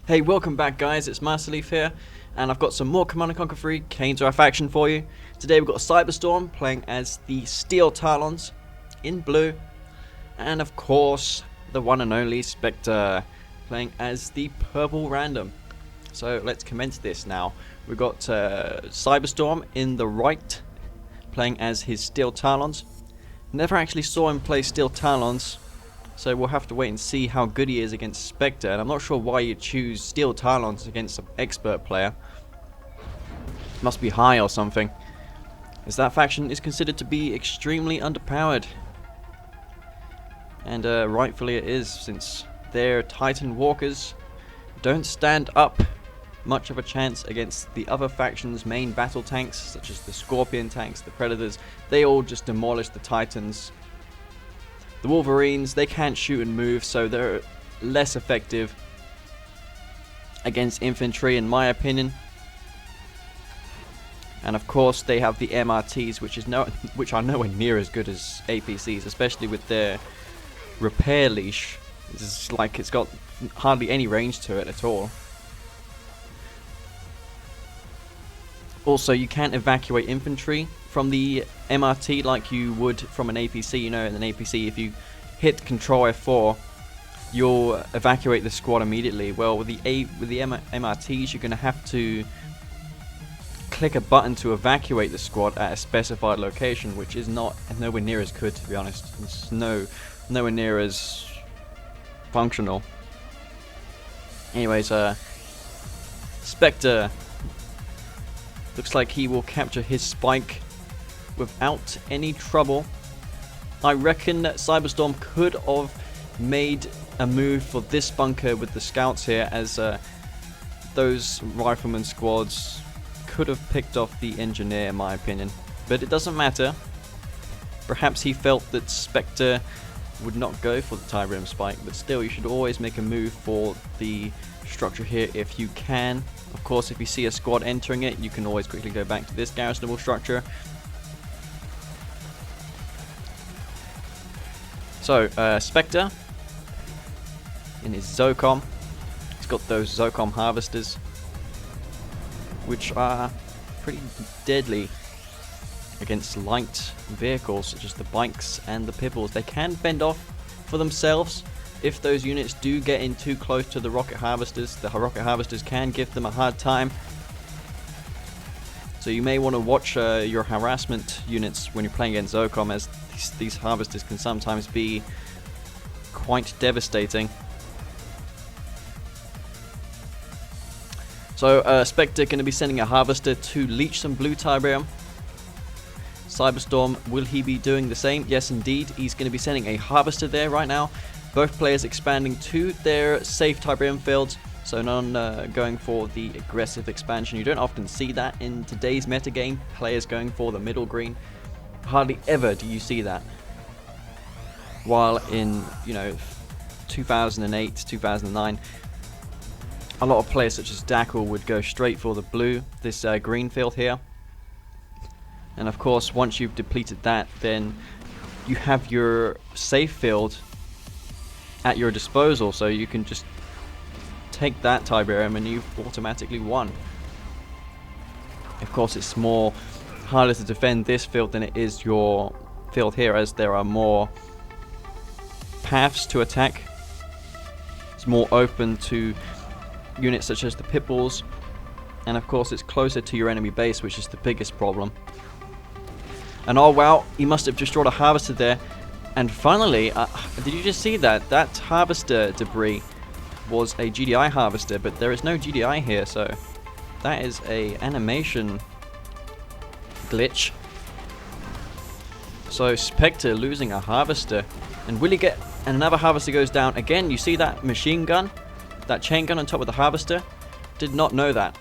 Hey, welcome back guys, it's Master Leaf here, and I've got some more Command & Conquer 3 Kane to our faction for you. Today we've got Cyberstorm playing as the Steel Talons in blue, and of course the one and only Spectre playing as the purple random. So let's commence this now. We've got Cyberstorm in the right, playing as his Steel Talons. Never actually saw him play Steel Talons, so we'll have to wait and see how good he is against Spectre, and I'm not sure why you choose Steel Talons against an expert player. Must be high or something, as that faction is considered to be extremely underpowered. And rightfully it is, since their Titan Walkers don't stand up much of a chance against the other faction's main battle tanks, such as the Scorpion tanks, the Predators. They all just demolish the Titans. The Wolverines, they can't shoot and move, so they're less effective against infantry in my opinion. And of course they have the MRTs, which are nowhere near as good as APCs, especially with their repair leash. It's like it's got hardly any range to it at all. Also, you can't evacuate infantry from the MRT like you would from an APC. You know, in an APC, if you hit Control F4, you'll evacuate the squad immediately. Well, with the MRTs, you're going to have to click a button to evacuate the squad at a specified location, which is nowhere near as good, to be honest. It's nowhere near as functional. Anyways, Spectre looks like he will capture his spike without any trouble. I reckon that Cyberstorm could have made a move for this bunker with the scouts here, as those rifleman squads could have picked off the engineer in my opinion. But it doesn't matter. Perhaps he felt that Spectre would not go for the Tyrant spike, but still you should always make a move for the structure here if you can. Of course, if you see a squad entering it, you can always quickly go back to this garrisonable structure. So, Spectre, in his ZOCOM, he's got those ZOCOM harvesters, which are pretty deadly against light vehicles such as the bikes and the pipples. They can fend off for themselves if those units do get in too close to the rocket harvesters. The rocket harvesters can give them a hard time. So you may want to watch your harassment units when you're playing against ZOCOM, as these harvesters can sometimes be quite devastating. So Spectre going to be sending a harvester to leech some blue Tiberium. Cyberstorm, will he be doing the same? Yes indeed, he's going to be sending a harvester there right now. Both players expanding to their safe Tiberium fields, so none going for the aggressive expansion. You don't often see that in today's metagame, players going for the middle green. Hardly ever do you see that. While in, 2008, 2009, a lot of players such as Dackle would go straight for the blue, this green field here. And of course, once you've depleted that, then you have your safe field at your disposal, so you can just take that Tiberium and you've automatically won. Of course, it's more harder to defend this field than it is your field here, as there are more paths to attack. It's more open to units such as the Pitbulls, and of course it's closer to your enemy base, which is the biggest problem. And oh wow, he must have destroyed a harvester there. And finally, did you just see that? That harvester debris was a GDI harvester, but there is no GDI here, so that is a animation glitch. So Spectre losing a harvester, and will he get, and another harvester goes down again. You see that machine gun, that chain gun on top of the harvester? Did not know that.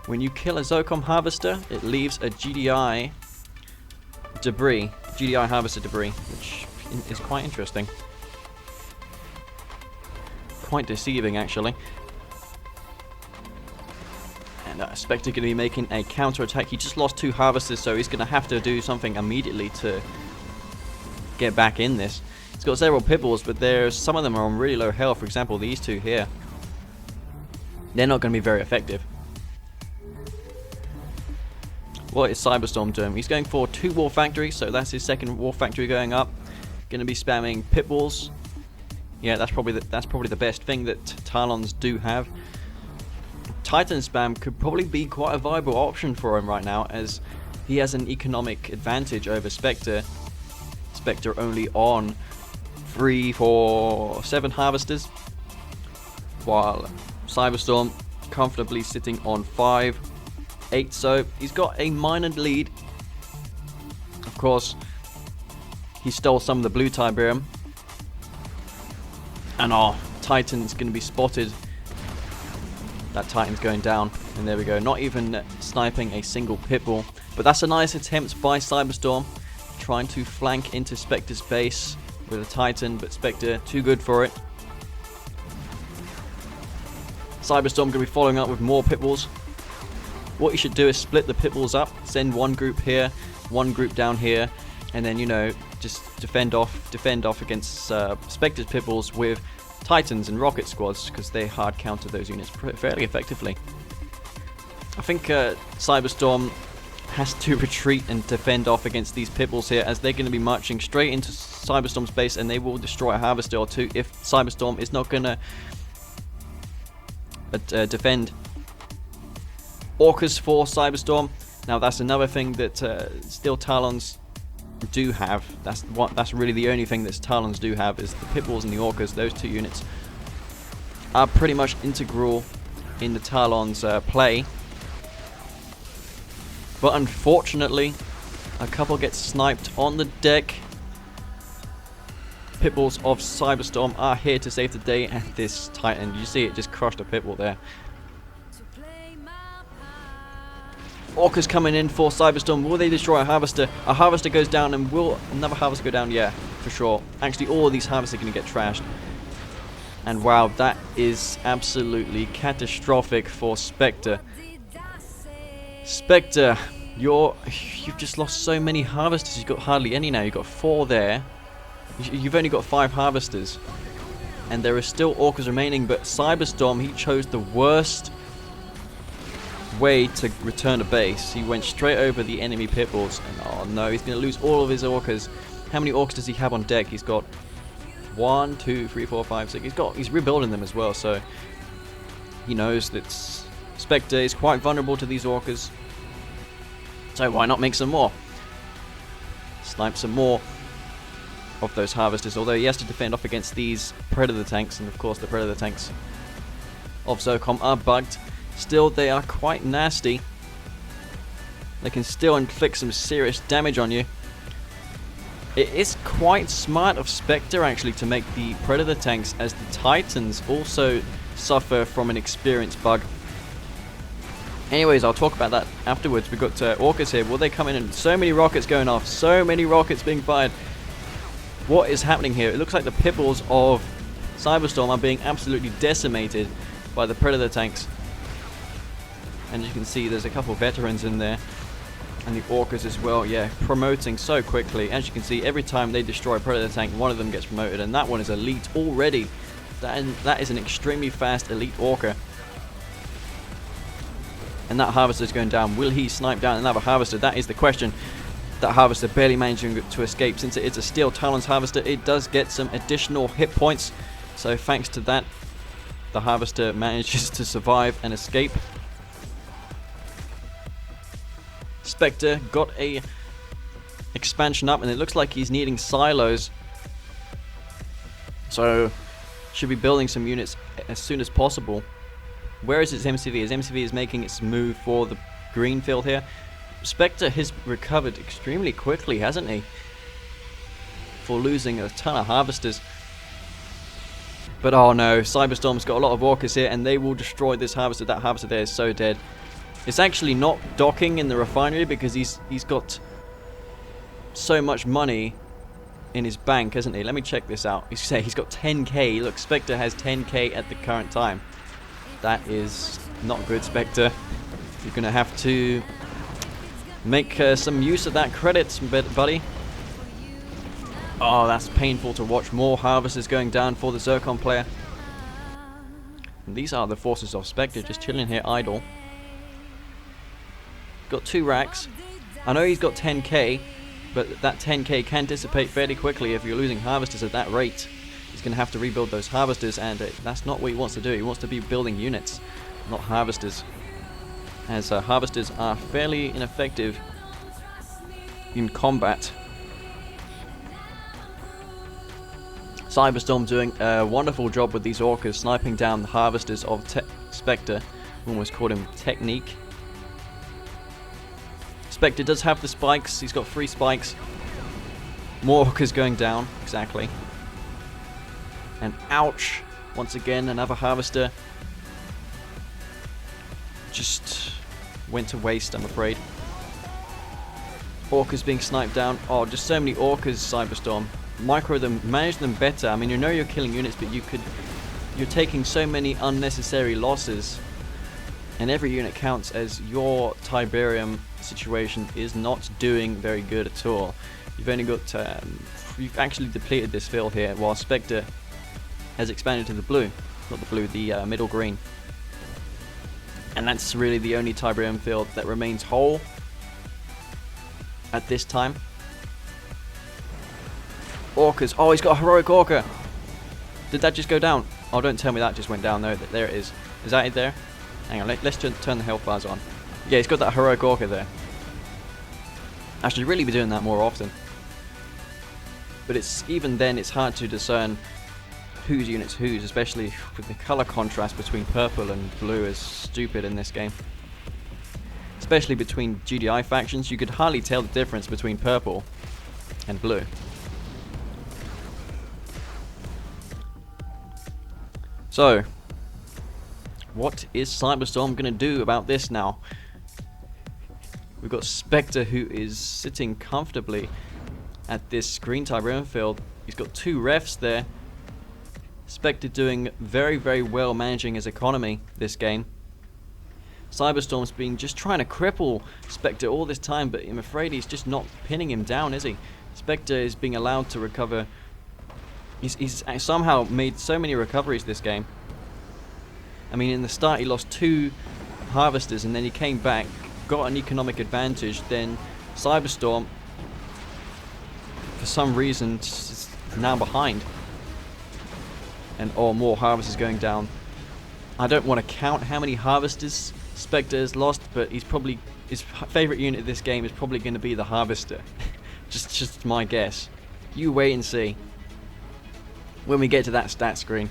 When you kill a ZOCOM harvester, it leaves a GDI debris, GDI harvester debris, which is quite interesting. Quite deceiving, actually. And Spectre going to be making a counter attack. He just lost 2 harvesters, so he's going to have to do something immediately to get back in this. He's got several Pitbulls, but some of them are on really low health. For example, these 2 here. they're not going to be very effective. What is Cyberstorm doing? He's going for 2 war factories, so that's his second war factory going up. Going to be spamming pit bulls. Yeah, that's probably the best thing that Talons do have. Titan spam could probably be quite a viable option for him right now, as he has an economic advantage over Spectre. Spectre only on 3, 4, 7 harvesters, while Cyberstorm comfortably sitting on 5, 8. So he's got a minor lead. Of course, he stole some of the blue Tiberium, and our Titan's going to be spotted. That Titan's going down, and there we go. Not even sniping a single pit bull. But that's a nice attempt by Cyberstorm, trying to flank into Spectre's base with a Titan, but Spectre too good for it. Cyberstorm going to be following up with more pit bulls. What you should do is split the pit bulls up, send one group here, one group down here, and then, you know, just defend off against Spectre's pit bulls with Titans and rocket squads, because they hard counter those units fairly effectively. I think Cyberstorm has to retreat and defend off against these pit bulls here, as they're going to be marching straight into Cyberstorm's base, and they will destroy a harvester or 2 if Cyberstorm is not going to defend. Orcas for Cyberstorm. Now that's another thing that still Talons do have. That's really the only thing that Talons do have, is the pit bulls and the Orcas. Those 2 units are pretty much integral in the Talons play. But unfortunately, a couple get sniped on the deck. Pit bulls of Cyberstorm are here to save the day, and this Titan, you see it just crushed a pit bull there. Orcas coming in for Cyberstorm. Will they destroy a harvester? A harvester goes down, and will another harvester go down? Yeah, for sure. Actually, all of these harvesters are going to get trashed. And wow, that is absolutely catastrophic for Spectre. Spectre, you've just lost so many harvesters. You've got hardly any now. You've got 4 there. You've only got 5 harvesters. And there are still Orcas remaining, but Cyberstorm, he chose the worst way to return a base. He went straight over the enemy pit bulls, and oh no, he's going to lose all of his Orcas. How many Orcas does he have on deck? He's got 1, 2, 3, 4, 5, 6. He's rebuilding them as well, so he knows that Spectre is quite vulnerable to these Orcas. So why not make some more? Snipe some more of those harvesters, although he has to defend off against these Predator tanks, and of course the Predator tanks of ZOCOM are bugged. Still, they are quite nasty. They can still inflict some serious damage on you. It is quite smart of Spectre actually to make the Predator tanks, as the Titans also suffer from an experience bug. Anyways, I'll talk about that afterwards. We've got Orcas here. Will they come in? And so many rockets going off. So many rockets being fired. What is happening here? It looks like the pit bulls of Cyberstorm are being absolutely decimated by the Predator tanks. And you can see there's a couple veterans in there. And the Orcas as well, yeah, promoting so quickly. As you can see, every time they destroy a Predator tank, one of them gets promoted. And that one is elite already. That is an extremely fast elite Orca. And that harvester is going down. Will he snipe down another harvester? That is the question. That harvester barely managing to escape. Since it is a steel Talons harvester, it does get some additional hit points. So thanks to that, the harvester manages to survive and escape. Spectre got a expansion up, and it looks like he's needing silos. So should be building some units as soon as possible. Where is his MCV? His MCV is making its move for the green field here. Spectre has recovered extremely quickly, hasn't he? For losing a ton of harvesters. But oh no, Cyberstorm's got a lot of Orcas here, and they will destroy this harvester. That harvester there is so dead. It's actually not docking in the refinery because he's got so much money in his bank, hasn't he? Let me check this out. He's got 10k. Look, Spectre has 10k at the current time. That is not good, Spectre. You're going to have to make some use of that credit, buddy. Oh, that's painful to watch. More harvesters going down for the ZOCOM player. And these are the forces of Spectre, just chilling here idle. Got 2 racks. I know he's got 10k, but that 10k can dissipate fairly quickly if you're losing harvesters at that rate. He's going to have to rebuild those harvesters, and that's not what he wants to do. He wants to be building units, not harvesters, as harvesters are fairly ineffective in combat. Cyberstorm doing a wonderful job with these Orcas, sniping down the harvesters of Spectre. Almost called him Technique. Spectre does have the spikes. He's got 3 spikes. More Orcas going down. Exactly. And ouch! Once again, another harvester. Just went to waste, I'm afraid. Orcas being sniped down. Oh, just so many Orcas, Cyberstorm. Micro them, manage them better. I mean, you know you're killing units, but you're taking so many unnecessary losses. And every unit counts, as your Tiberium situation is not doing very good at all. You've only got, you've actually depleted this field here, while Spectre has expanded to the blue. Not the blue, the middle green. And that's really the only Tiberium field that remains whole at this time. Orcas. Oh, he's got a heroic Orca. Did that just go down? Oh, don't tell me that just went down. No, there it is. Is that it there? Hang on, let's turn the health bars on. Yeah, he's got that heroic Orca there. I should really be doing that more often. But it's even then, it's hard to discern whose unit's whose, especially with the color contrast between purple and blue is stupid in this game. Especially between GDI factions, you could hardly tell the difference between purple and blue. So, what is Cyberstorm going to do about this now? We've got Spectre, who is sitting comfortably at this green Tiberium field. He's got 2 refs there. Spectre doing very, very well managing his economy this game. Cyberstorm's been just trying to cripple Spectre all this time, but I'm afraid he's just not pinning him down, is he? Spectre is being allowed to recover. He's somehow made so many recoveries this game. I mean, in the start he lost 2 harvesters, and then he came back, got an economic advantage. Then Cyberstorm, for some reason, is now behind. And more harvesters going down. I don't want to count how many harvesters Spectre has lost, but his favorite unit of this game is probably going to be the harvester. just my guess. You wait and see. When we get to that stat screen,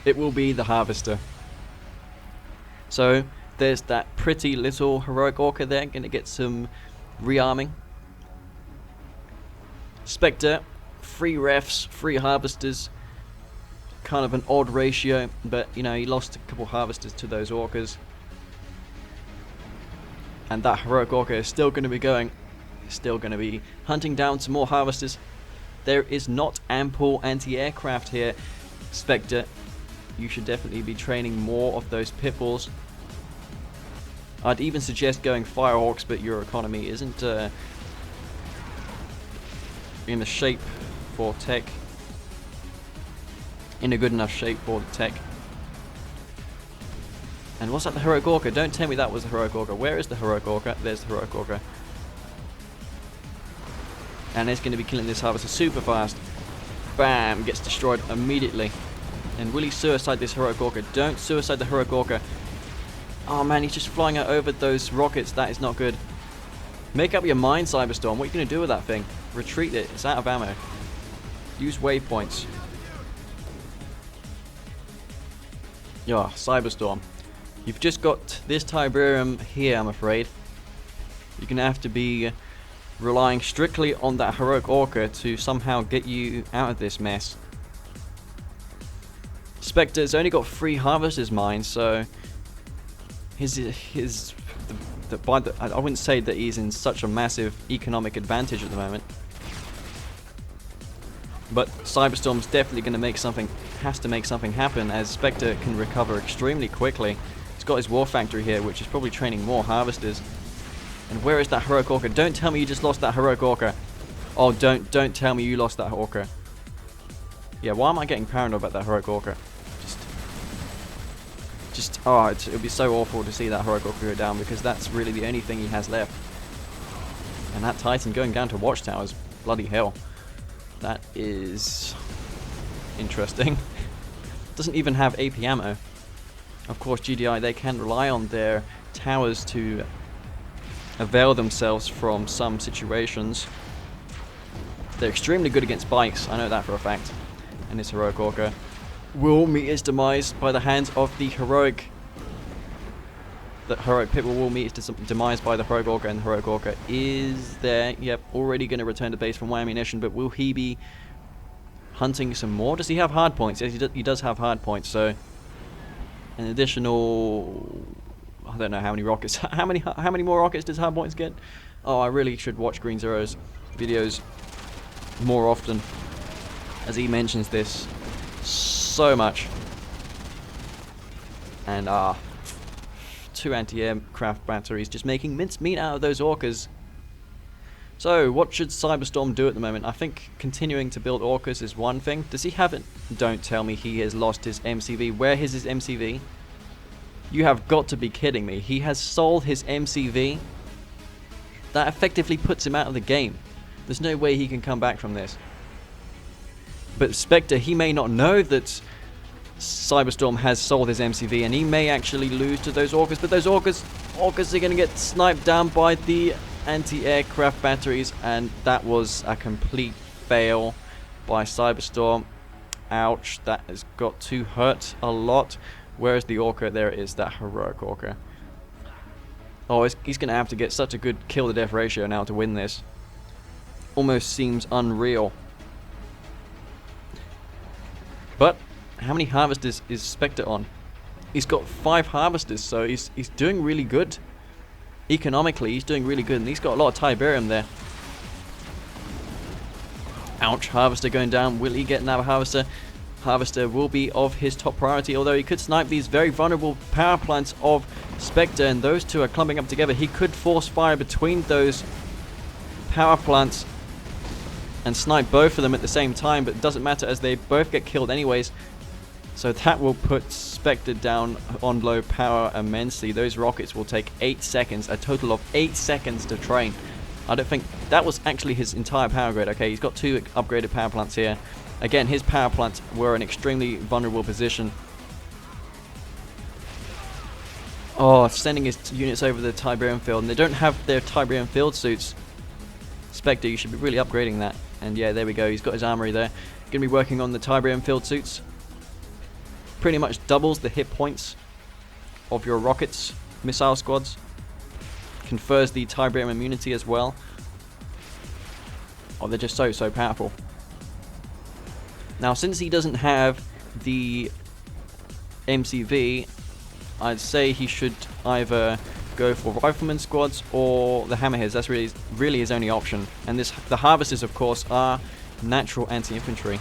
it will be the harvester. So there's that pretty little heroic Orca there, gonna get some rearming. Spectre, 3 refs, 3 harvesters, kind of an odd ratio, but you know, he lost a couple harvesters to those Orcas. And that heroic Orca is still going to be going, still going to be hunting down some more harvesters. There is not ample anti-aircraft here, Spectre. You should definitely be training more of those pit bulls. I'd even suggest going Firehawks, but your economy isn't in the shape for tech. In a good enough shape for the tech. And what's that, the heroic Orca? Don't tell me that was the heroic Orca. Where is the heroic Orca? There's the heroic Orca. And it's going to be killing this harvester super fast. Bam! Gets destroyed immediately. And will he suicide this heroic Orca? Don't suicide the heroic Orca. Oh man, he's just flying out over those rockets. That is not good. Make up your mind, Cyberstorm. What are you going to do with that thing? Retreat it. It's out of ammo. Use waypoints. Yeah, Cyberstorm. You've just got this Tiberium here, I'm afraid. You're going to have to be relying strictly on that heroic Orca to somehow get you out of this mess. Spectre's only got 3 harvesters mines, so I wouldn't say that he's in such a massive economic advantage at the moment. But Cyberstorm's definitely going to make something, has to make something happen, as Spectre can recover extremely quickly. He's got his war factory here, which is probably training more harvesters. And where is that heroic Orca? Don't tell me you just lost that heroic Orca. Oh, don't tell me you lost that Orca. Yeah, why am I getting paranoid about that heroic Orca? Just Just, oh, it would be so awful to see that Heroic Orca go down, because that's really the only thing he has left. And that Titan going down to Watchtowers, bloody hell. That is interesting. Doesn't even have AP ammo. Of course, GDI, they can rely on their towers to avail themselves from some situations. They're extremely good against bikes, I know that for a fact. And this Heroic Orca will meet its demise by the hands of the Heroic. The Heroic Pitbull will meet its demise by the Heroic Orca, and the Heroic Orca is there. Yep, already going to return to base from one ammunition, but will he be hunting some more? Does he have hard points? Yes, he does have hard points, so an additional, I don't know how many rockets. How many more rockets does hard points get? Oh, I really should watch Green Zero's videos more often, as he mentions this so much. And 2 anti-aircraft batteries, just making mincemeat out of those Orcas. So, what should Cyberstorm do at the moment? I think continuing to build Orcas is one thing. Does he have it? Don't tell me he has lost his MCV. Where is his MCV? You have got to be kidding me. He has sold his MCV? That effectively puts him out of the game. There's no way he can come back from this. But Spectre, he may not know that Cyberstorm has sold his MCV, and he may actually lose to those Orcas, but those Orcas are going to get sniped down by the anti-aircraft batteries, and that was a complete fail by Cyberstorm. Ouch, that has got to hurt a lot. Where's the Orca? There it is, that Heroic Orca. Oh, he's going to have to get such a good kill-to-death ratio now to win this. Almost seems unreal. But how many harvesters is Spectre on? He's got 5 harvesters, so he's doing really good. Economically, he's doing really good, and he's got a lot of Tiberium there. Ouch, harvester going down. Will he get another harvester? Harvester will be of his top priority, although he could snipe these very vulnerable power plants of Spectre, and those two are clumping up together. He could force fire between those power plants and snipe both of them at the same time, but it doesn't matter as they both get killed anyways. So that will put Spectre down on low power immensely. Those rockets will take 8 seconds, a total of 8 seconds to train. I don't think that was actually his entire power grid. Okay, he's got 2 upgraded power plants here. Again, his power plants were in an extremely vulnerable position. Oh, sending his units over the Tiberium field, and they don't have their Tiberium field suits. Spectre, you should be really upgrading that. And yeah, there we go, he's got his armory there. Gonna be working on the Tiberium field suits. Pretty much doubles the hit points of your rockets, missile squads. Confers the Tiberium immunity as well. Oh, they're just so powerful. Now, since he doesn't have the MCV, I'd say he should either go for rifleman squads or the hammerheads. That's really his only option. And the harvesters, of course, are natural anti-infantry,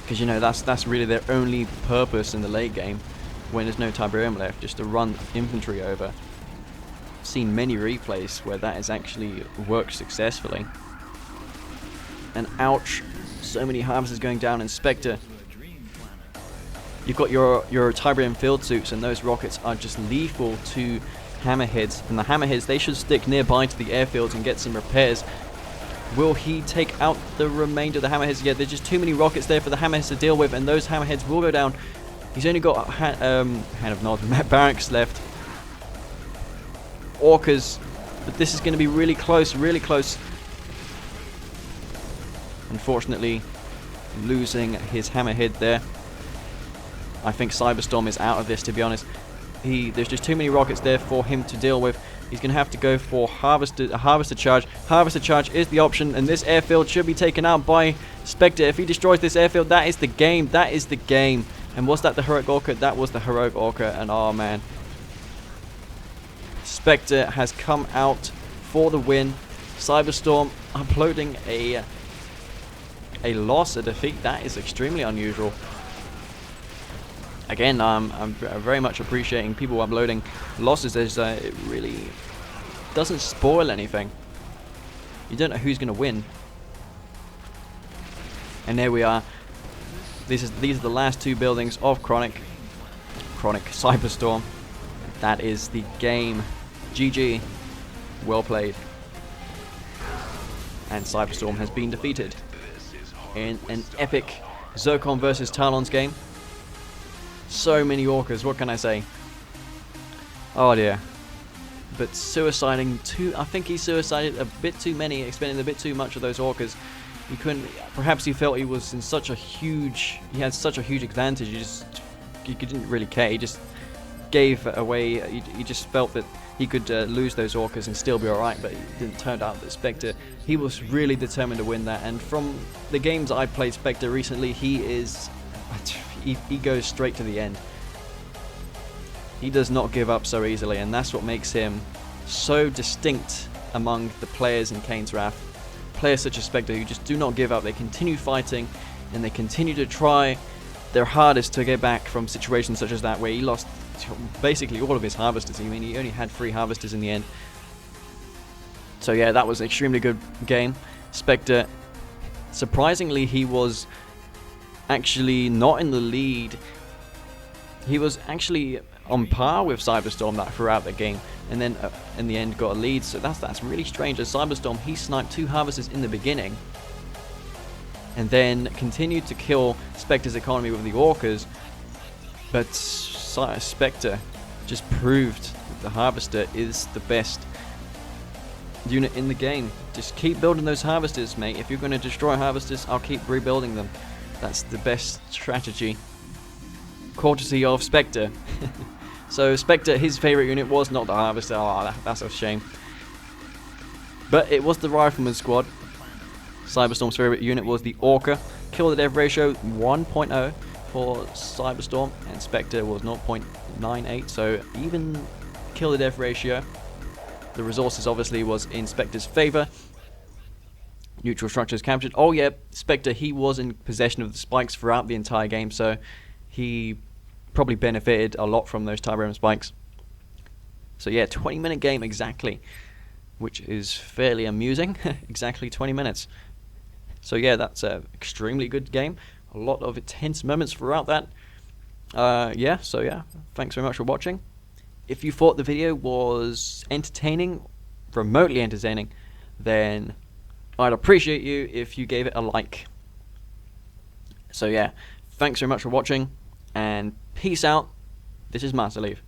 because you know that's really their only purpose in the late game when there's no Tiberium left, just to run infantry over. I've seen many replays where that has actually worked successfully. And ouch, so many harvesters going down, and Spectre, you've got your Tiberium field suits, and those rockets are just lethal to hammerheads. And the hammerheads, they should stick nearby to the airfields and get some repairs. Will he take out the remainder of the hammerheads? Yeah, there's just too many rockets there for the hammerheads to deal with, and those hammerheads will go down. He's only got Hand of Nod barracks left. Orcas, but this is going to be really close, really close. Unfortunately, losing his hammerhead there. I think Cyberstorm is out of this, to be honest. There's just too many rockets there for him to deal with. He's going to have to go for a harvester charge. Harvester charge is the option, and this airfield should be taken out by Spectre. If he destroys this airfield, that is the game. That is the game. And was that the Heroic Orca? That was the Heroic Orca, and oh man. Spectre has come out for the win. Cyberstorm uploading a loss, a defeat. That is extremely unusual. Again, I'm very much appreciating people uploading losses, as it really doesn't spoil anything. You don't know who's going to win. And there we are. These are the last two buildings of Chronic Cyberstorm. That is the game. GG. Well played. And Cyberstorm has been defeated in an epic ZOCOM versus Talons game. So many Orcas, what can I say? Oh dear. But suiciding I think he suicided a bit too many, expending a bit too much of those Orcas. He couldn't, perhaps he felt he was in such a huge, he had such a huge advantage, he didn't really care, he just gave away, he just felt that he could lose those Orcas and still be alright, but it didn't turn out that Spectre, he was really determined to win that, and from the games I played Spectre recently, he goes straight to the end. He does not give up so easily, and that's what makes him so distinct among the players in Kane's Wrath. Players such as Spectre who just do not give up, they continue fighting, and they continue to try their hardest to get back from situations such as that, where he lost basically all of his harvesters. I mean, he only had 3 harvesters in the end. So yeah, that was an extremely good game. Spectre, surprisingly, he was actually not in the lead. He was actually on par with Cyberstorm that throughout the game, and then in the end got a lead. So that's really strange. As Cyberstorm, he sniped 2 harvesters in the beginning, and then continued to kill Spectre's economy with the Orcas. But Spectre just proved that the harvester is the best unit in the game. Just keep building those harvesters, mate. If you're going to destroy harvesters, I'll keep rebuilding them. That's the best strategy. Courtesy of Spectre. So Spectre, his favorite unit was not the harvester. Oh, that's a shame. But it was the rifleman squad. Cyberstorm's favorite unit was the Orka. Kill to death ratio 1.0 for Cyberstorm, and Spectre was 0.98. So even kill to death ratio. The resources obviously was in Spectre's favor. Neutral structures captured. Oh yeah, Spectre, he was in possession of the spikes throughout the entire game, so he probably benefited a lot from those Tyrone spikes. So yeah, 20-minute game exactly, which is fairly amusing. Exactly 20 minutes. So yeah, that's an extremely good game. A lot of intense moments throughout that. Yeah, so yeah, thanks very much for watching. If you thought the video was entertaining, remotely entertaining, then I'd appreciate you if you gave it a like. So yeah, thanks very much for watching, and peace out. This is Master Leaf.